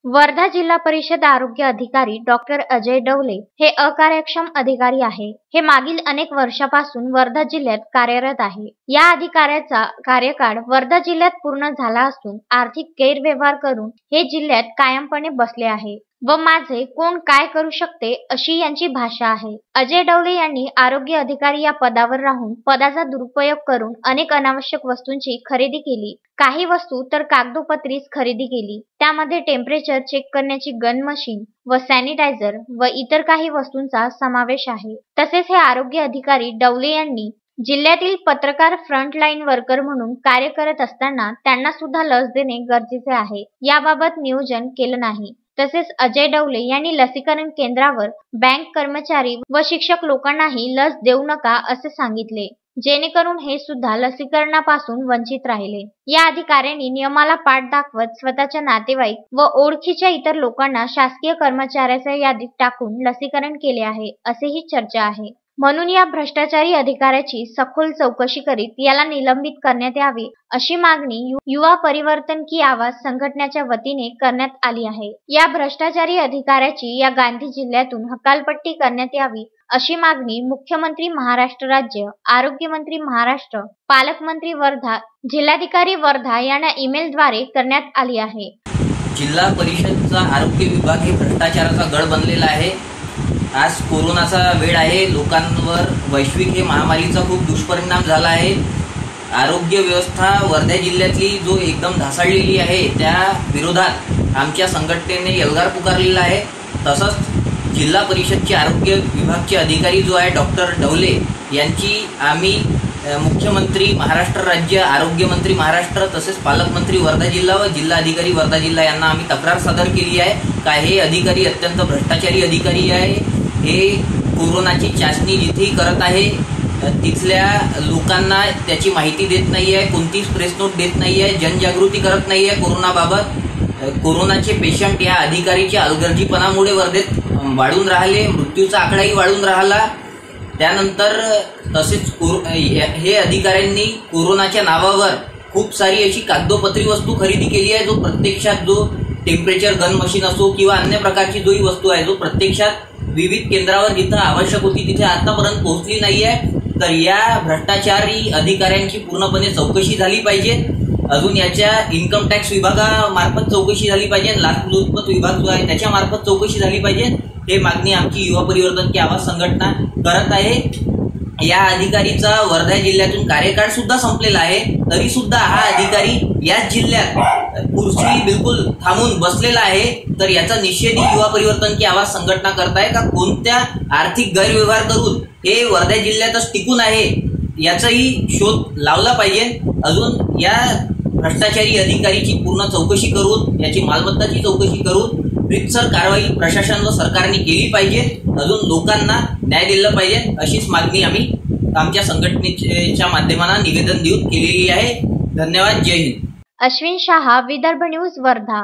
वर्धा जिल्हा परिषद आरोग्य अधिकारी डॉक्टर अजय डवले हे अकार्यक्षम अधिकारी आहे। हे मागील अनेक वर्षापासून वर्धा जिल्ह्यात कार्यरत आहे। या अधिकाऱ्याचा कार्यकाळ वर्धा जिल्ह्यात पूर्ण झाला असून आर्थिक गैरव्यवहार करून हे जिल्ह्यात कायमपणे बसले आहे व माझे कोण काय करू शकते अशी यांची भाषा आहे। अजय डवले यांनी आरोग्य अधिकारी या पदावर राहून पदाचा दुरुपयोग करून अनेक अनावश्यक वस्तूंची खरेदी केली। काही वस्तू तर कागदोपत्रीच खरेदी केली। त्यामध्ये टेम्परेचर चेक करण्याची गन मशीन व सॅनिटायझर व इतर काही वस्तूंचा समावेश आहे। तसेच हे आरोग्य अधिकारी डवले यांनी जिल्ह्यातील पत्रकार फ्रंटलाईन वर्कर म्हणून कार्य करत असताना त्यांना सुद्धा लस देणे गरजेचे आहे, याबाबत नियोजन केलं नाही। तसेच अजय डवले यांनी लसीकरण केंद्रावर बँक कर्मचारी व शिक्षक लोकांनाही लस देऊ नका असे सांगितले, जेणेकरून हे सुद्धा लसीकरणापासून वंचित राहिले। या अधिकाऱ्यांनी नियमाला पाठ दाखवत स्वतःच्या नातेवाईक व ओळखीच्या इतर लोकांना शासकीय कर्मचाऱ्याच्या यादीत टाकून लसीकरण केले आहे, असेही चर्चा आहे। म्हणून या भ्रष्टाचारी अधिकाऱ्याची सखोल चौकशी करीत याला निलंबित करण्यात यावे अशी मागणी युवा परिवर्तन की आवाज संघटनेच्या वतीने करण्यात आली आहे। या भ्रष्टाचारी अधिकाऱ्याची या गांधी जिल्ह्यातून हकालपट्टी करण्यात यावी अशी मागणी मुख्यमंत्री महाराष्ट्र राज्य, आरोग्यमंत्री महाराष्ट्र, पालकमंत्री वर्धा, जिल्हाधिकारी वर्धा यांना ईमेलद्वारे करण्यात आली आहे। जिल्हा परिषदचा आरोग्य विभाग हे भ्रष्टाचाराचा गड बनलेला आहे। आज कोरोनाचा वेळ आहे, लोकांवर वैश्विक हे महामारीचा खूप दुष्परिणाम झाला आहे। आरोग्य व्यवस्था वर्धा जिल्ह्यातली जो एकदम ढासळलेली आहे त्या विरोधात आमच्या संघटनेने एल्गार पुकारलेला आहे। तसंच जिल्हा परिषदचे आरोग्य विभागचे अधिकारी जो आहे डॉक्टर डवले यांची आम्ही मुख्यमंत्री महाराष्ट्र राज्य, आरोग्यमंत्री महाराष्ट्र तसेच पालकमंत्री वर्धा जिल्हा व जिल्हाधिकारी वर्धा जिल्हा यांना आम्ही तक्रार सादर केली आहे का हे अधिकारी अत्यंत भ्रष्टाचारी अधिकारी आहे। हे कोरोनाची चाचणी जिथेही करत आहे तिथल्या लोकांना त्याची माहिती देत नाही आहे, कोणतीच प्रेस नोट देत नाही आहे, जनजागृती करत नाही आहे कोरोनाबाबत। कोरोनाचे पेशंट या अधिकारीच्या अलगर्जीपणामुळे वर्धेत वाढून राहिले, मृत्यूचा आकडाही वाढून राहिला। त्यानंतर तसेच हे अधिकाऱ्यांनी कोरोनाच्या नावावर खूप सारी अशी कागदोपत्री वस्तू खरेदी केली आहे, जो प्रत्यक्षात जो टेम्परेचर गन मशीन असो किंवा अन्य प्रकारची जोही वस्तू आहे जो प्रत्यक्षात विविध केंद्रावर जिथं आवश्यक होती तिथे आतापर्यंत पोहोचली नाही आहे। तर या भ्रष्टाचारी अधिकाऱ्यांची पूर्णपणे चौकशी झाली पाहिजे। अजून याच्या इन्कम टॅक्स विभागामार्फत चौकशी झाली पाहिजे, लाचलुचपत विभाग जो आहे त्याच्या मार्फत चौकशी झाली पाहिजे। हे मागणी आमची युवा परिवर्तन की आवाज संघटना करत आहे। या अधिकारीचा वर्धा जिल्ह्यातून कार्यकाळ सुद्धा संपलेला आहे, तरी सुद्धा हा अधिकारी या जिल्ह्यात कुर्सी बिलकुल थांबून बसलेला आहे। तर याचा निषेध युवा परिवर्तन की आवाज संघटना करत आहे का कोणत्या आर्थिक गैरव्यवहार करून हे वर्धा जिल्ह्यातच टिकून आहे याचाही शोध लावला पाहिजे। अजून या भ्रष्टाचारी अधिकारीची पूर्ण चौकशी करून याची मालमत्ताची चौकशी करून रीतसर कारवाई प्रशासन व सरकारने केली पाहिजे। अजून लोकांना न्याय दिला पाहिजे अशीच मागणी आम्ही आमच्या संघटनेच्या माध्यमाने निवेदन देऊन केलेली आहे। धन्यवाद, जय हिंद। अश्विन शाह, विदर्भ न्यूज, वर्धा।